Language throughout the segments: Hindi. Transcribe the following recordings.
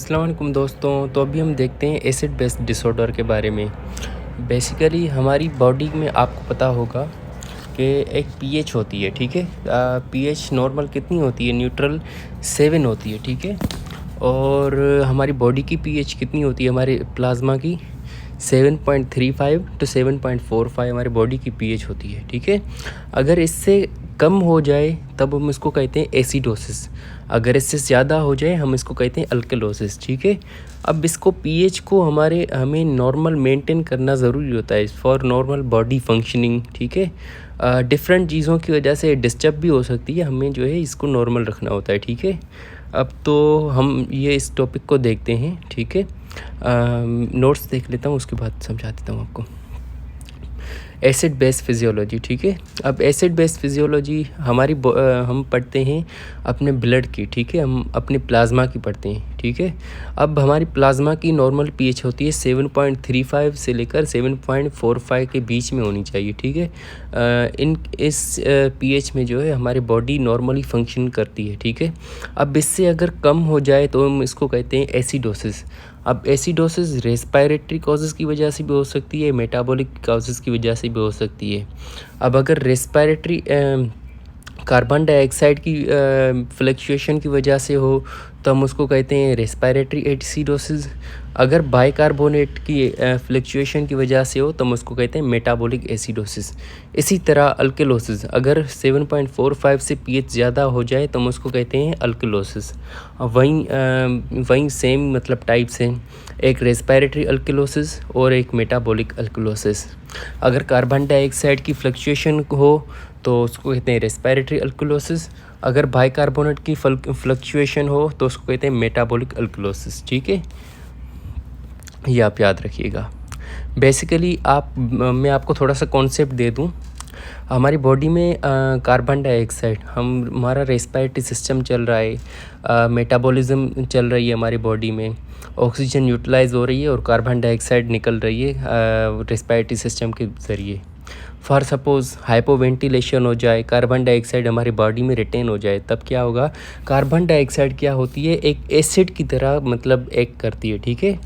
अस्सलाम वालेकुम दोस्तों। तो अभी हम देखते हैं एसिड बेस डिसऑर्डर के बारे में। बेसिकली हमारी बॉडी में आपको पता होगा कि एक पीएच होती है, ठीक है। पीएच नॉर्मल कितनी होती है? न्यूट्रल 7 होती है, ठीक है। और हमारी बॉडी की पीएच कितनी होती है? हमारे प्लाज्मा की 7.35 टू 7.45 हमारी बॉडी की पीएच होती है, ठीक है। अगर इससे कम हो जाए तब हम इसको कहते हैं एसिडोसिस। अगर इससे ज़्यादा हो जाए हम इसको कहते हैं अल्कलोसिस, ठीक है। अब इसको पीएच को हमें नॉर्मल मेंटेन करना ज़रूरी होता है फॉर नॉर्मल बॉडी फंक्शनिंग, ठीक है। डिफरेंट चीज़ों की वजह से डिस्टर्ब भी हो सकती है, हमें जो है इसको नॉर्मल रखना होता है, ठीक है। अब तो हम ये इस टॉपिक को देखते हैं, ठीक है। नोट्स देख लेता हूँ, उसके बाद समझा देता हूँ आपको। एसिड बेस फिजियोलॉजी, ठीक है। अब एसिड बेस फिजियोलॉजी हम पढ़ते हैं अपने ब्लड की, ठीक है। हम अपने प्लाज्मा की पढ़ते हैं, ठीक है। अब हमारी प्लाज्मा की नॉर्मल पीएच होती है 7.35 से लेकर 7.45 के बीच में होनी चाहिए, ठीक है। इस पीएच में जो है हमारी बॉडी नॉर्मली फंक्शन करती है, ठीक है। अब इससे अगर कम हो जाए तो हम इसको कहते हैं एसिडोसिस। अब एसिडोसिस रेस्पिरेटरी कॉजेज़ की वजह से भी हो सकती है, मेटाबॉलिक कॉजेज़ की वजह से भी हो सकती है। अब अगर रेस्पिरेटरी कार्बन डाइऑक्साइड की फ्लक्चुएशन की वजह से हो तो हम उसको कहते हैं रेस्पिरेटरी एसिडोसिस। अगर बाइकार्बोनेट की फ्लक्चुएशन की वजह से हो तो हम उसको कहते हैं मेटाबॉलिक एसिडोसिस। इसी तरह अल्कलोसिस, अगर 7.45 से पीएच ज़्यादा हो जाए तो हम उसको कहते हैं अल्कलोसिस। वहीं सेम मतलब टाइप्स हैं, एक रेस्पिरेटरी अल्कलोसिस और एक मेटाबॉलिक अल्कलोसिस। अगर कार्बन डाइऑक्साइड की फ्लक्चुएशन हो तो उसको कहते हैं रेस्पिरेटरी अल्कलोसिस। अगर बाइकार्बोनेट की फ्लक्चुएशन हो तो उसको कहते हैं मेटाबॉलिक अल्कलोसिस, ठीक है। ये आप याद रखिएगा। बेसिकली मैं आपको थोड़ा सा कॉन्सेप्ट दे दूं। हमारी बॉडी में कार्बन डाइऑक्साइड, हमारा रेस्पिरेटरी सिस्टम चल रहा है, मेटाबॉलिज्म चल रही है हमारी बॉडी में, ऑक्सीजन यूटिलाइज हो रही है और कार्बन डाइऑक्साइड निकल रही है रेस्पिरेटरी सिस्टम के ज़रिए। फॉर सपोज़ हाइपोवेंटिलेशन हो जाए, कार्बन डाइऑक्साइड हमारी बॉडी में रिटेन हो जाए, तब क्या होगा? कार्बन डाइऑक्साइड क्या होती है? एक एसिड की तरह मतलब एक्ट करती है, ठीक है।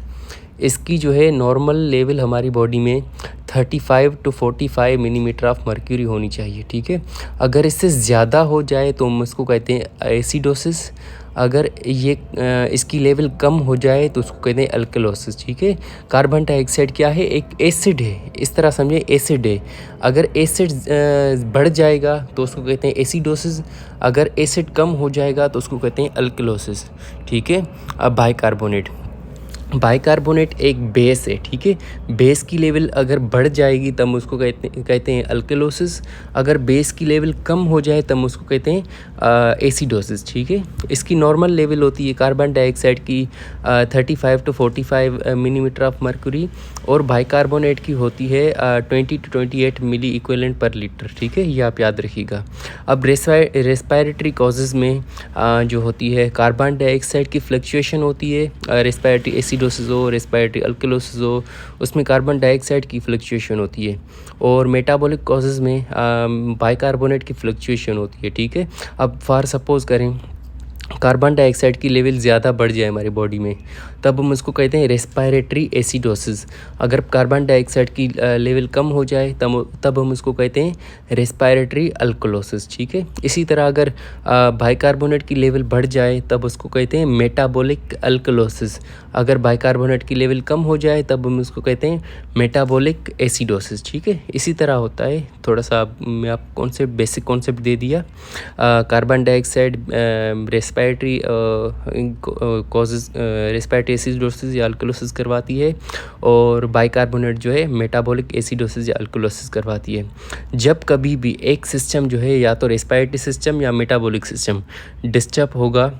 इसकी जो है नॉर्मल लेवल हमारी बॉडी में 35 टू 45 मिलीमीटर ऑफ मर्क्यूरी होनी चाहिए, ठीक है। अगर इससे ज़्यादा हो जाए तो हम इसको कहते हैं एसिडोसिस। अगर इसकी लेवल कम हो जाए तो उसको कहते हैं अल्कलोसिस, ठीक है। कार्बन डाइऑक्साइड क्या है? एक एसिड है, इस तरह समझे, एसिड है। अगर एसिड बढ़ जाएगा तो उसको कहते हैं एसिडोसिस। अगर एसिड कम हो जाएगा तो उसको कहते हैं अल्कलोसिस, ठीक है। अब बाइकार्बोनेट एक बेस है, ठीक है। बेस की लेवल अगर बढ़ जाएगी तब उसको कहते हैं अल्कलोसिस। अगर बेस की लेवल कम हो जाए तब उसको कहते हैं एसिडोसिस, ठीक है। इसकी नॉर्मल लेवल होती है कार्बन डाइऑक्साइड की 35 टू 45 मिलीमीटर ऑफ मर्क्यूरी और बाइकार्बोनेट की होती है 20 to 28 milliequivalent per litre, ठीक है। ये आप याद रखिएगा। अब रेस्पिरेटरी कॉजेज़ में जो होती है कार्बन डाइऑक्साइड की फ्लक्चुएशन होती है, रेस्पिरेटरी एसिडोसिस हो, रेस्पिरेटरी अल्कलोसिस हो, उसमें कार्बन डाइऑक्साइड की फ्लक्चुएशन होती है। और मेटाबॉलिक कॉजेज़ में बाइकार्बोनेट की फ्लक्चुएशन होती है, ठीक है। अब फॉर सपोज़ करें कार्बन डाइऑक्साइड की लेवल ज़्यादा बढ़ जाए हमारी बॉडी में, तब हम उसको कहते हैं रेस्पिरेटरी एसिडोसिस। अगर कार्बन डाइऑक्साइड की लेवल कम हो जाए तब हम उसको कहते हैं रेस्पिरेटरी अल्कलोसिस, ठीक है। इसी तरह अगर बाइकार्बोनेट की लेवल बढ़ जाए तब उसको कहते हैं मेटाबॉलिक अल्कलोसिस। अगर बाइकार्बोनेट की लेवल कम हो जाए तब हम उसको कहते हैं मेटाबॉलिक एसिडोसिस, ठीक है। इसी तरह होता है। थोड़ा सा मैं आपको बेसिक कॉन्सेप्ट दे दिया। Carbon dioxide respiratory causes respiratory acidosis या अल्कलोसिस करवाती है और बाइकार्बोनेट जो है मेटाबॉलिक एसिडोसिस या अल्कलोसिस करवाती है। जब कभी भी एक सिस्टम जो है या तो रेस्पिरेटरी सिस्टम या मेटाबॉलिक सिस्टम डिस्टर्ब होगा,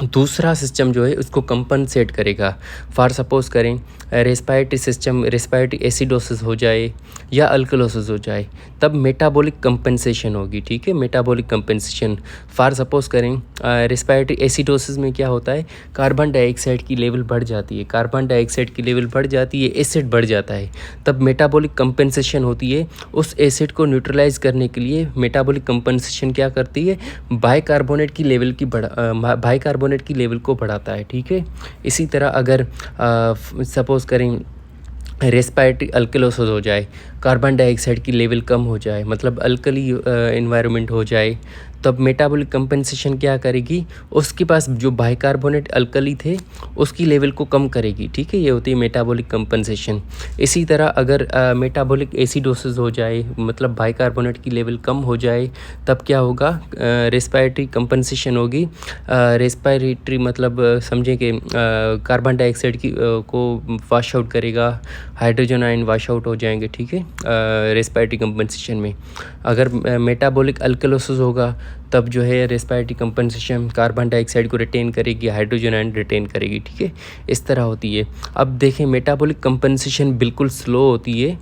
दूसरा सिस्टम जो है उसको कंपनसेट करेगा। फॉर सपोज़ करें रेस्पिरेटरी सिस्टम रेस्पिरेटरी एसिडोसिस हो जाए या अल्कलोसिस हो जाए, तब मेटाबॉलिक कंपनसेशन होगी, ठीक है। मेटाबॉलिक कंपनसेशन फॉर सपोज़ करें रेस्पिरेटरी एसिडोसिस में क्या होता है? कार्बन डाइऑक्साइड की लेवल बढ़ जाती है, कार्बन डाइऑक्साइड की लेवल बढ़ जाती है, एसिड बढ़ जाता है, तब मेटाबॉलिक कंपनसेशन होती है। उस एसिड को न्यूट्रलाइज करने के लिए मेटाबॉलिक कंपनसेशन क्या करती है? बाइकार्बोनेट की लेवल की बाइकार्बोनेट बाइकार्बोनेट की लेवल को बढ़ाता है, ठीक है। इसी तरह अगर सपोज़ करें रेस्पिरेटरी अल्कलोसिस हो जाए, कार्बन डाइऑक्साइड की लेवल कम हो जाए, मतलब अल्कली इन्वायरमेंट हो जाए, तब मेटाबॉलिक कंपनसेशन क्या करेगी, उसके पास जो बाइकार्बोनेट अल्कली थे उसकी लेवल को कम करेगी, ठीक है। ये होती है मेटाबॉलिक कंपनसेशन। इसी तरह अगर मेटाबॉलिक एसिडोसिस हो जाए, मतलब बाइकार्बोनेट की लेवल कम हो जाए, तब क्या होगा, रेस्पिरेटरी कंपनसेशन होगी। रेस्पिरेटरी मतलब समझें कि कार्बन डाइऑक्साइड की को वाश आउट करेगा, हाइड्रोजन आयन वाश आउट हो जाएंगे, ठीक है, रेस्पिरेटरी कंपनसेशन में। अगर मेटाबॉलिक अल्कलोसिस होगा तब जो है रेस्पिरेटरी कंपनसेशन कार्बन डाइऑक्साइड को रिटेन करेगी, हाइड्रोजन आयन रिटेन करेगी, ठीक है। इस तरह होती है। अब देखें मेटाबॉलिक कंपनसेशन बिल्कुल स्लो होती है,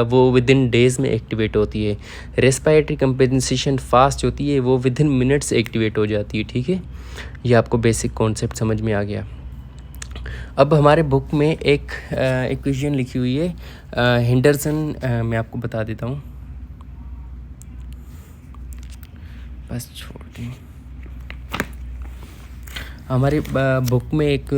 वो विद इन डेज़ में एक्टिवेट होती है। रेस्पिरेटरी कंपनसेशन फास्ट होती है, वो विद इन मिनट्स एक्टिवेट हो जाती है, ठीक है। ये आपको बेसिक कॉन्सेप्ट समझ में आ गया। अब हमारे बुक में एक इक्वेशन लिखी हुई है हेंडरसन, मैं आपको बता देता हूँ, बस छोड़ दें। हमारे बुक में एक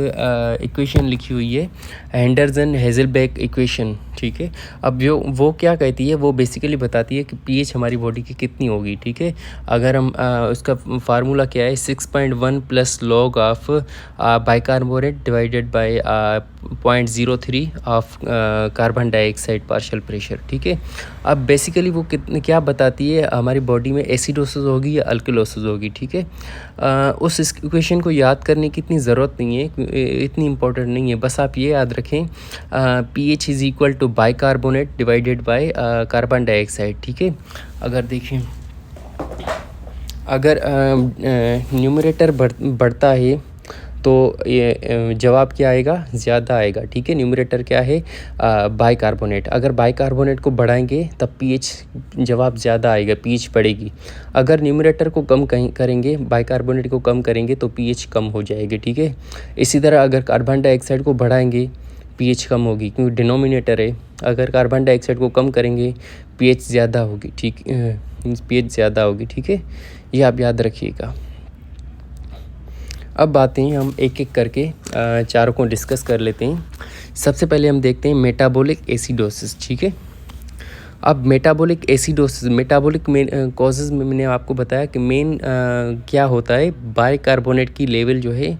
इक्वेशन लिखी हुई है हेंडरसन हेज़लबैक इक्वेशन, ठीक है। अब वो क्या कहती है, वो बेसिकली बताती है कि पीएच हमारी बॉडी की कितनी होगी, ठीक है। अगर हम उसका फार्मूला क्या है, 6.1 plus log of bicarbonate divided bye 0.03 of carbon dioxide partial pressure, ठीक है। अब बेसिकली वो क्या बताती है, हमारी बॉडी में एसिडोसिस होगी या अल्कलोसिस होगी, ठीक है। उस इक्वेशन को याद करने की इतनी ज़रूरत नहीं है, इतनी इम्पोर्टेंट नहीं है, बस आप ये याद रखें pH is equal to bicarbonate divided by carbon dioxide, ठीक है। अगर देखें, अगर न्यूमरेटर बढ़ता है तो ये जवाब क्या आएगा, ज़्यादा आएगा, ठीक है। न्यूमरेटर क्या है, बाइकार्बोनेट। अगर बाइकार्बोनेट को बढ़ाएंगे तब पीएच जवाब ज़्यादा आएगा, पीएच बढ़ेगी। अगर न्यूमरेटर को कम करेंगे, बाइकार्बोनेट को कम करेंगे तो पीएच कम हो जाएगी, ठीक है। इसी तरह अगर कार्बन डाइऑक्साइड को बढ़ाएंगे पीएच कम होगी, क्योंकि डिनोमिनेटर है। अगर कार्बन डाइऑक्साइड को कम करेंगे पीएच ज़्यादा होगी, ठीक, पीएच ज़्यादा होगी, ठीक है। ये आप याद रखिएगा। अब आते हैं हम एक एक करके चारों को डिस्कस कर लेते हैं। सबसे पहले हम देखते हैं मेटाबॉलिक एसिडोसिस, ठीक है। अब metabolic acidosis, metabolic main causes में मैंने आपको बताया कि मेन क्या होता है, बाइकार्बोनेट की लेवल जो है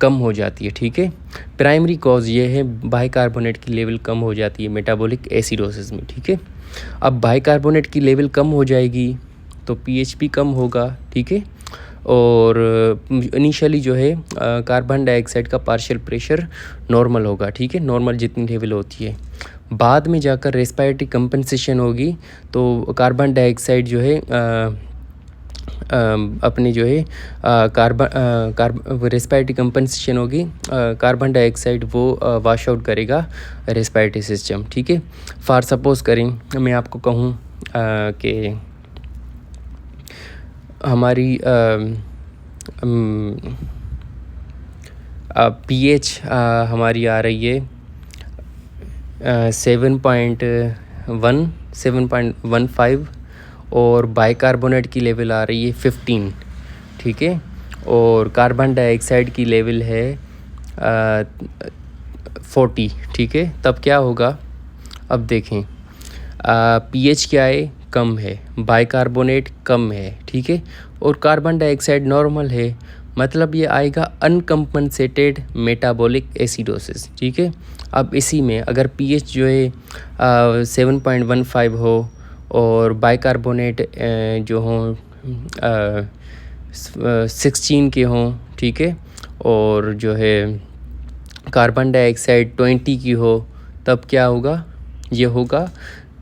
कम हो जाती है, ठीक है। प्राइमरी कॉज ये है, बाइकार्बोनेट की लेवल कम हो जाती है मेटाबॉलिक एसिडोसिस में, ठीक है। अब बाइकार्बोनेट की लेवल कम हो जाएगी तो पीएच भी कम होगा, ठीक है। और इनिशियली जो है कार्बन डाइऑक्साइड का पार्शियल प्रेशर नॉर्मल होगा, ठीक है, नॉर्मल जितनी लेवल होती है। बाद में जाकर रेस्पिरेटरी कंपनसेशन होगी तो कार्बन डाइऑक्साइड जो है अपनी जो है रेस्पिरेटरी कंपनसेशन होगी, कार्बन डाइऑक्साइड वो वाश आउट करेगा रेस्पिरेटरी सिस्टम, ठीक है। फॉर सपोज करें मैं आपको कहूँ कि हमारी पीएच हमारी आ रही है 7.15 और बाइकार्बोनेट की लेवल आ रही है 15, ठीक है। और कार्बन डाइऑक्साइड की लेवल है 40, ठीक है। तब क्या होगा, अब देखें पीएच क्या है, कम है, बाइकार्बोनेट कम है, ठीक है, और कार्बन डाइऑक्साइड नॉर्मल है, मतलब ये आएगा अनकम्पनसेटेड मेटाबॉलिक एसिडोसिस, ठीक है। अब इसी में अगर पीएच जो है 7.15 हो और बाइकार्बोनेट जो हों 16 के हों, ठीक है, और जो है कार्बन डाइऑक्साइड 20 की हो, तब क्या होगा, ये होगा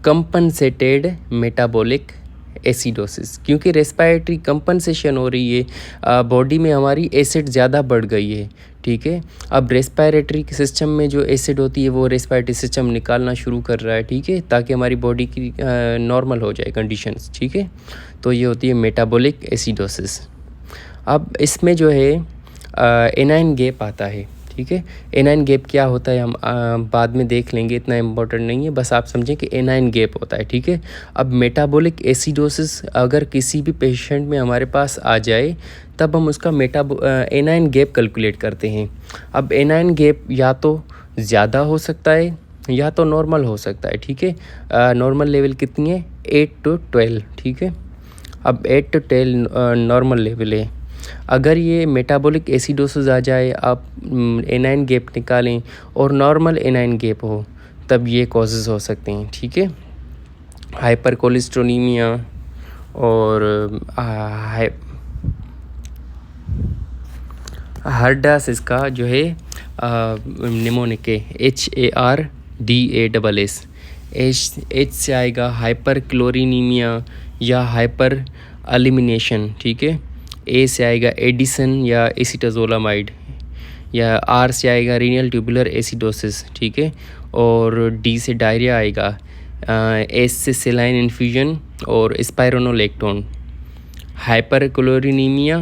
कंपनसेटेड मेटाबॉलिक एसिडोसिस, क्योंकि रेस्पिरेटरी कंपनसेशन हो रही है, बॉडी में हमारी एसिड ज़्यादा बढ़ गई है, ठीक है। अब रेस्पिरेटरी सिस्टम में जो एसिड होती है वो रेस्पिरेटरी सिस्टम निकालना शुरू कर रहा है, ठीक है, ताकि हमारी बॉडी की नॉर्मल हो जाए कंडीशंस, ठीक है। तो ये होती है मेटाबॉलिक एसिडोसिस। अब इसमें जो है एनाइन गैप आता है, ठीक है। एनाइन गैप क्या होता है हम बाद में देख लेंगे, इतना इम्पोर्टेंट नहीं है, बस आप समझें कि एनाइन गैप होता है, ठीक है। अब मेटाबॉलिक एसिडोसिस अगर किसी भी पेशेंट में हमारे पास आ जाए तब हम उसका एनाइन गैप कैलकुलेट करते हैं। अब एनाइन गैप या तो ज़्यादा हो सकता है या तो नॉर्मल हो सकता है, ठीक है। नॉर्मल लेवल कितनी है, 8 to 12, ठीक है। अब 8 to 12 नॉर्मल लेवल है। अगर ये मेटाबॉलिक एसिडोसिस आ जाए, आप एनाइन गैप निकालें और नॉर्मल एनाइन गैप हो, तब ये कॉजेज़ हो सकते हैं, ठीक है। हाइपर कोलेस्ट्रोनीमिया और हार्डास इसका जो है निमोनिक है, HARDASS। एच से आएगा हाइपर क्लोरीनीमिया या हाइपर एलिमिनेशन, ठीक है। ए से आएगा एडिसन या एसिटाजोलामाइड, या आर से आएगा रीनल ट्यूबुलर एसिडोसिस, ठीक है। और डी से डायरिया आएगा, एस से सेलाइन इन्फ्यूजन और spironolactone. Hyperchloraemia,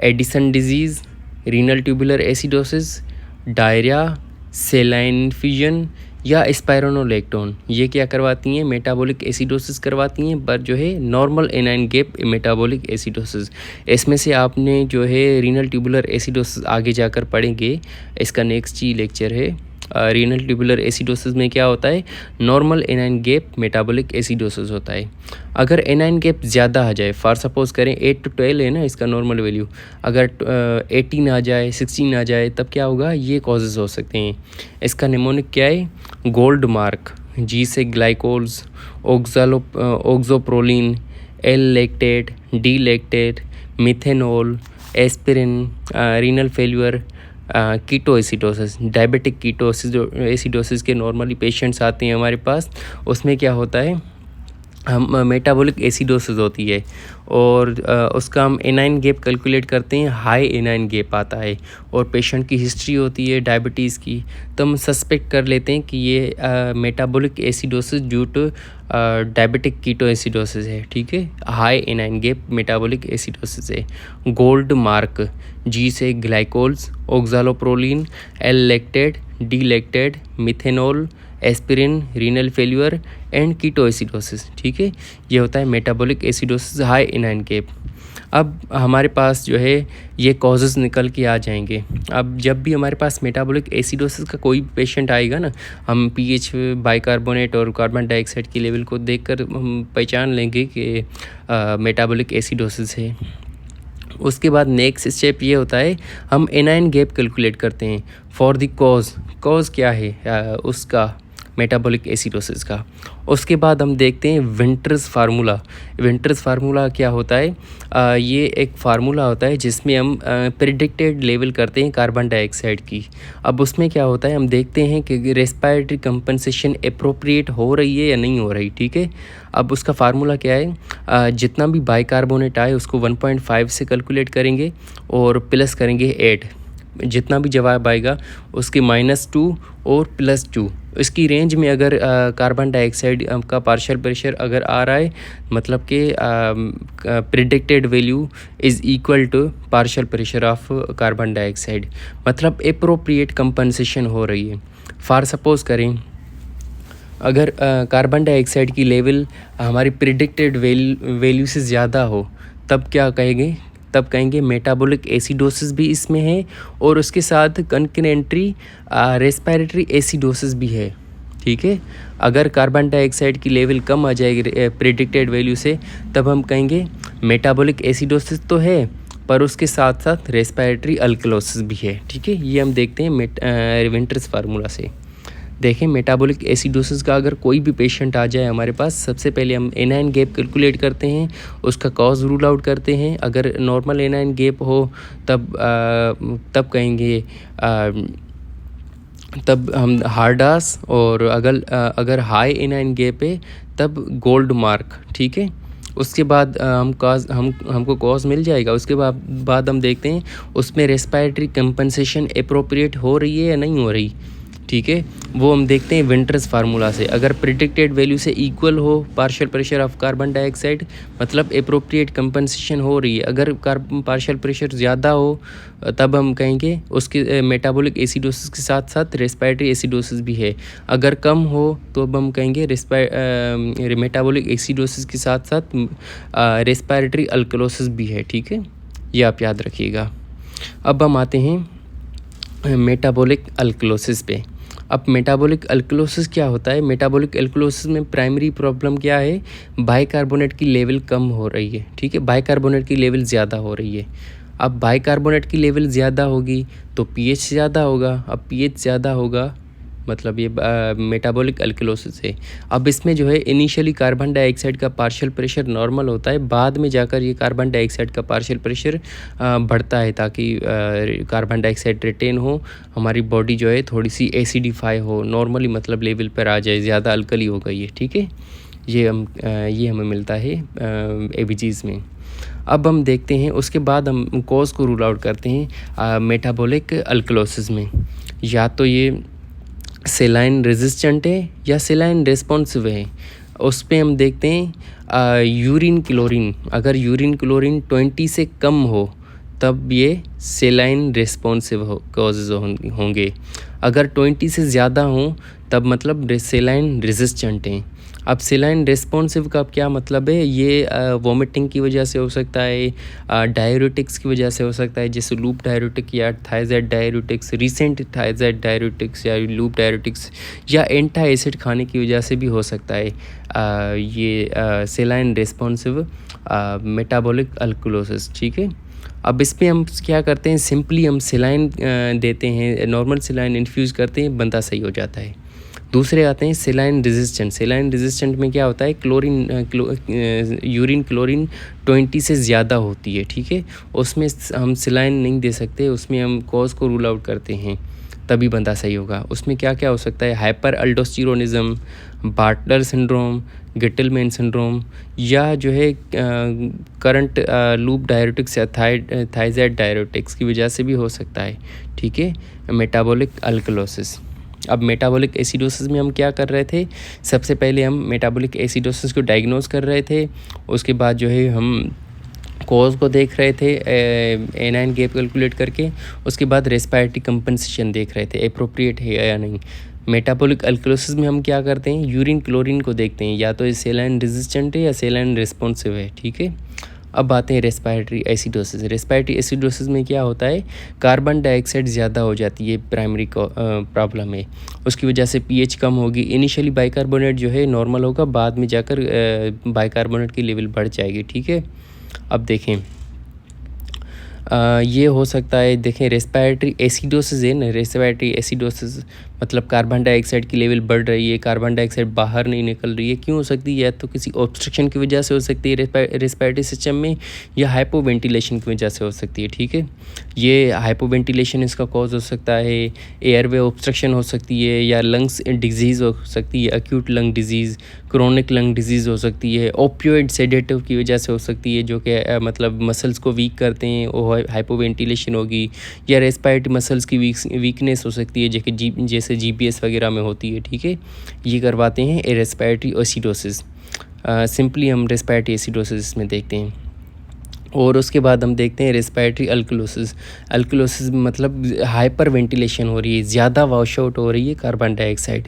Addison disease, renal tubular acidosis, diarrhoea, saline infusion या स्पाइरोनोलेक्टोन, ये क्या करवाती हैं, मेटाबॉलिक एसिडोसिस करवाती हैं, पर जो है normal A9 gap metabolic acidosis. इसमें से आपने जो है रीनल ट्यूबुलर एसिडोसिस आगे जाकर पढ़ेंगे, इसका नेक्स्ट ही लेक्चर है। रीनल ट्यूबुलर एसिडोसिस में क्या होता है, normal A9 gap metabolic acidosis होता है। अगर एनाइन गैप ज़्यादा आ जाए, फॉर सपोज करें 8 to 12 है ना इसका नॉर्मल वैल्यू, अगर 18 आ जाए, 16 आ जाए, तब क्या होगा, ये कॉजेज़ हो सकते हैं। इसका निमोनिक क्या है, गोल्ड मार्क, जी से glycols, oxoproline, L lactate, D lactate, methanol, aspirin, renal failure, ketoacidosis, diabetic ketoacidosis के नॉर्मली पेशेंट्स आते हैं हमारे पास। उसमें क्या होता है, हम मेटाबॉलिक एसिडोसिस होती है और उसका हम एनाइन गैप कैलकुलेट करते हैं, हाई एनाइन गैप आता है और पेशेंट की हिस्ट्री होती है डायबिटीज़ की, तो हम सस्पेक्ट कर लेते हैं कि ये metabolic acidosis due to diabetic ketoacidosis है, ठीक है। High anion gap metabolic acidosis है। गोल्ड मार्क, जी से glycols, oxoproline, L lactate, D lactate, methanol, aspirin, renal failure and ketoacidosis, ठीक है। ये होता है metabolic acidosis high anion gap. अब हमारे पास जो है ये कॉजेज़ निकल के आ जाएंगे। अब जब भी हमारे पास मेटाबॉलिक एसिडोसिस का कोई पेशेंट आएगा ना, हम पीएच, बाइकार्बोनेट और कार्बन डाइऑक्साइड की लेवल को देखकर हम पहचान लेंगे कि मेटाबॉलिक एसिडोसिस है। उसके बाद नेक्स्ट स्टेप ये होता है, हम एनाइन गैप कैलकुलेट करते हैं फॉर द कॉज क्या है उसका, मेटाबॉलिक एसिडोसिस का। उसके बाद हम देखते हैं विंटर्स फार्मूला। विंटर्स फार्मूला क्या होता है, ये एक फार्मूला होता है जिसमें हम प्रेडिक्टेड लेवल करते हैं कार्बन डाइऑक्साइड की। अब उसमें क्या होता है, हम देखते हैं कि रेस्पिरेटरी कंपनसेशन एप्रोप्रिएट हो रही है या नहीं हो रही, ठीक है। अब उसका फार्मूला क्या है, जितना भी बाइकार्बोनेट आए उसको 1.5 से कैलकुलेट करेंगे और प्लस करेंगे 8, जितना भी जवाब आएगा उसके -2 और +2, इसकी रेंज में अगर कार्बन डाइऑक्साइड का पार्शियल प्रेशर अगर आ रहा है, मतलब कि predicted value is equal to partial pressure of carbon dioxide, मतलब एप्रोप्रिएट कंपनसेशन हो रही है। फॉर सपोज करें अगर कार्बन डाइऑक्साइड की लेवल हमारी प्रेडिक्टेड वैल्यू से ज़्यादा हो, तब क्या कहेंगे, तब कहेंगे मेटाबॉलिक एसिडोसिस भी इसमें है और उसके साथ कंकरेंटली रेस्पिरेटरी एसिडोसिस भी है, ठीक है। अगर कार्बन डाइऑक्साइड की लेवल कम आ जाएगी प्रेडिक्टेड वैल्यू से, तब हम कहेंगे मेटाबॉलिक एसिडोसिस तो है पर उसके साथ साथ रेस्पिरेटरी अल्कलोसिस भी है, ठीक है। ये हम देखते हैं विंटर्स फार्मूला से। देखें मेटाबॉलिक एसिडोसिस का अगर कोई भी पेशेंट आ जाए हमारे पास, सबसे पहले हम एनाइन गैप कैलकुलेट करते हैं, उसका कॉज रूल आउट करते हैं। अगर नॉर्मल एनाइन गैप हो तब कहेंगे तब हम हार्डास, और अगर हाई एनाइन गैप है तब गोल्ड मार्क, ठीक है। उसके बाद हमको कॉज मिल जाएगा। उसके बाद हम देखते हैं उसमें रेस्पिरेटरी कंपनसेशन एप्रोप्रिएट हो रही है या नहीं हो रही। ठीक है। वो हम देखते हैं विंटर्स फार्मूला से। अगर प्रिडिक्टेड वैल्यू से इक्वल हो partial pressure of carbon dioxide, मतलब एप्रोप्रिएट कंपनसेशन हो रही है। अगर पार्शियल प्रेशर ज़्यादा हो तब हम कहेंगे उसके मेटाबॉलिक एसिडोसिस के साथ साथ रेस्पिरेटरी एसिडोसिस भी है। अगर कम हो तो अब हम कहेंगे मेटाबॉलिक एसिडोसिस के साथ साथ रेस्पिरेटरी अल्कलोसिस भी है। ठीक है, ये आप याद रखिएगा। अब हम आते हैं मेटाबॉलिक अल्कलोसिस पे। अब मेटाबॉलिक अल्कलोसिस क्या होता है? मेटाबॉलिक अल्कलोसिस में प्राइमरी प्रॉब्लम क्या है? बाइकार्बोनेट की लेवल कम हो रही है। ठीक है, बाइकार्बोनेट की लेवल ज़्यादा हो रही है। अब बाइकार्बोनेट की लेवल ज़्यादा होगी तो पीएच ज़्यादा होगा। अब पीएच ज़्यादा होगा मतलब ये मेटाबॉलिक अल्कलोसिस है। अब इसमें जो है इनिशियली कार्बन डाइऑक्साइड का पार्शियल प्रेशर नॉर्मल होता है, बाद में जाकर ये कार्बन डाइऑक्साइड का पार्शियल प्रेशर बढ़ता है ताकि कार्बन डाइऑक्साइड रिटेन हो, हमारी बॉडी जो है थोड़ी सी एसिडिफाई हो, नॉर्मली मतलब लेवल पर आ जाए, ज़्यादा अल्कली हो गई है। ठीक है, ये हमें मिलता है एबीजीज में। अब हम देखते हैं उसके बाद हम कॉज को रूल आउट करते हैं मेटाबॉलिक अल्कलोसिस में। या तो ये सेलाइन रेजिस्टेंट है या सेलाइन रेस्पॉन्सिव है। उस पर हम देखते हैं यूरिन क्लोरीन। अगर यूरिन क्लोरीन 20 से कम हो तब ये सेलाइन रेस्पॉन्सिव कॉजेज होंगे। अगर 20 से ज़्यादा हो तब मतलब सेलाइन रेजिस्टेंट हैं। अब सेलाइन रेस्पॉन्सिव का क्या मतलब है? ये वोमिटिंग की वजह से हो सकता है, डाययूरेटिक्स की वजह से हो सकता है, जैसे लूप डाययूरेटिक या thiazide diuretics, recent thiazide diuretics या लूप डाययूरेटिक्स, या एंटी एसिड खाने की वजह से भी हो सकता है ये सेलाइन रेस्पॉन्सिव मेटाबॉलिक अल्कलोसिस। ठीक है, अब इस पर हम क्या करते हैं, सिंपली हम सेलाइन देते हैं, नॉर्मल सेलाइन इन्फ्यूज़ करते हैं, बंदा सही हो जाता है। दूसरे आते हैं सेलाइन रेजिस्टेंट। सेलाइन रेजिस्टेंट में क्या होता है, यूरिन क्लोरीन 20 से ज़्यादा होती है। ठीक है, उसमें हम सेलाइन नहीं दे सकते, उसमें हम कॉज को रूल आउट करते हैं, तभी बंदा सही होगा। उसमें क्या क्या हो सकता है, हाइपर अल्डोस्टेरोनिज्म, बार्टलर सिंड्रोम, गेटलमैन सिंड्रोम, या जो है करंट लूप डायरेटिक्स या थायजाइड डायरेटिक्स की वजह से भी हो सकता है। ठीक है, मेटाबॉलिक अल्कलोसिस। अब मेटाबॉलिक एसिडोसिस में हम क्या कर रहे थे, सबसे पहले हम मेटाबॉलिक एसिडोसिस को डायग्नोज कर रहे थे, उसके बाद जो है हम कॉज को देख रहे थे एनाइन गैप कैलकुलेट करके, उसके बाद रेस्पिरेटरी कंपनसेशन देख रहे थे एप्रोप्रिएट है या नहीं। मेटाबॉलिक अल्कलोसिस में हम क्या करते हैं, यूरिन क्लोरीन को देखते हैं, या तो ये सेलाइन रेजिस्टेंट है या सेलाइन रेस्पॉन्सिव है। ठीक है, अब आते हैं रेस्पिरेटरी एसिडोसिस। रेस्पिरेटरी एसिडोसिस में क्या होता है, कार्बन डाइऑक्साइड ज़्यादा हो जाती है, प्राइमरी प्रॉब्लम है, उसकी वजह से पीएच कम होगी। इनिशियली बाइकार्बोनेट जो है नॉर्मल होगा, बाद में जाकर बाइकार्बोनेट की लेवल बढ़ जाएगी। ठीक है, अब देखें ये हो सकता है, देखें रेस्पिरेटरी एसिडोसिस है ना, रेस्पिरेटरी एसिडोसिस मतलब कार्बन डाइऑक्साइड की लेवल बढ़ रही है, कार्बन डाइऑक्साइड बाहर नहीं निकल रही है। क्यों हो सकती है, या तो किसी ऑब्स्ट्रक्शन की वजह से हो सकती है रेस्पिरेटरी सिस्टम में, या हाइपोवेंटिलेशन की वजह से हो सकती है। ठीक है, ये हाइपोवेंटिलेशन इसका कॉज हो सकता है, एयरवे ऑब्स्ट्रक्शन हो सकती है, या लंग्स डिजीज़ हो सकती है, acute lung disease, chronic lung disease हो सकती है, ओपियोइड सेडेटिव की वजह से हो सकती है, जो कि मतलब मसल्स को वीक करते हैं, वो हाइपोवेंटिलेशन होगी, या रेस्पिरेटरी मसल्स की वीकनेस हो सकती है, जैसे जीपीएस वगैरह में होती है। ठीक है, ये करवाते हैं रेस्पिरेटरी एसिडोसिस। सिंपली हम रेस्पिरेटरी एसिडोसिस में देखते हैं। और उसके बाद हम देखते हैं रेस्पिरेटरी अल्कलोसिस। अल्कलोसिस मतलब हाइपर वेंटिलेशन हो रही है, ज़्यादा वॉश आउट हो रही है कार्बन डाइऑक्साइड।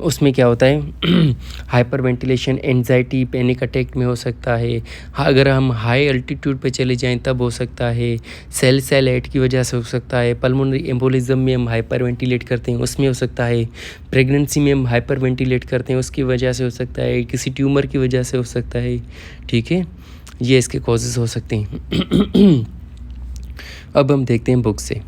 उसमें क्या होता है hyper ventilation anxiety panic attack में हो सकता है। अगर हम हाई अल्टीट्यूड पे चले जाएं तब हो सकता है। सेल एट की वजह से हो सकता है। पल्मोनरी एम्बोलिज्म में हम हाइपर वेंटिलेट करते हैं, उसमें हो सकता है। प्रेगनेंसी में हम हाइपर वेंटिलेट करते हैं, उसकी वजह से हो सकता है। किसी ट्यूमर की वजह से हो सकता है। ठीक है, ये इसके कॉजेज़ हो सकते हैं। अब हम देखते हैं बुक से।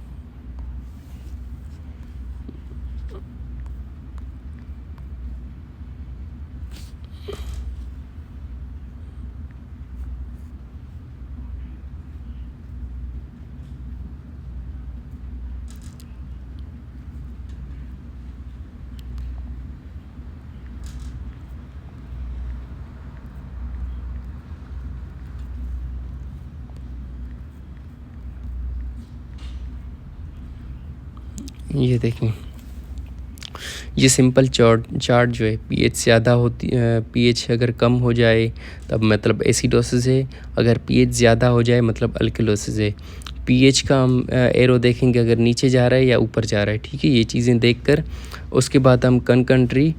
ये देखें ये सिंपल चार्ट जो है पीएच ज़्यादा होती पीएच अगर कम हो जाए तब मतलब एसिडोसिस है, अगर पीएच ज़्यादा हो जाए मतलब अल्कलोसिस है। पीएच का हम एरो देखेंगे अगर नीचे जा रहा है या ऊपर जा रहा है, ठीक है। ये चीज़ें देखकर उसके बाद हम कनकरेंटरी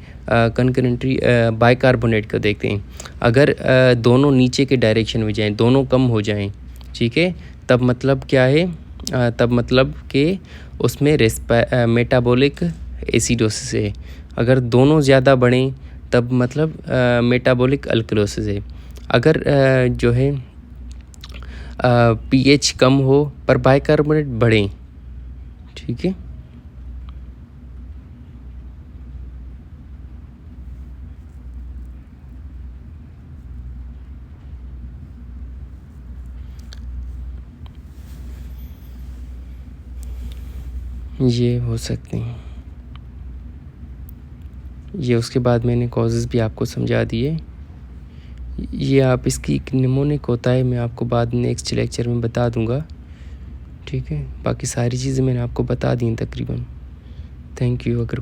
बाइकार्बोनेट को देखते हैं। अगर दोनों नीचे के डायरेक्शन में जाएँ, दोनों कम हो जाएँ, ठीक है, तब मतलब क्या है, तब मतलब कि उसमें मेटाबॉलिक एसिडोसिस है। अगर दोनों ज़्यादा बढ़ें तब मतलब मेटाबॉलिक अल्कलोसिस है। अगर जो है पीएच कम हो पर बाइकार्बोनेट बढ़ें, ठीक है। ये हो सकते हैं। ये उसके बाद मैंने कॉजेज़ भी आपको समझा दिए। ये आप इसकी एक निमोनिक होता है, मैं आपको बाद नेक्स्ट लेक्चर में बता दूंगा, ठीक है। बाकी सारी चीज़ें मैंने आपको बता दी तकरीबन। Thank you. अगर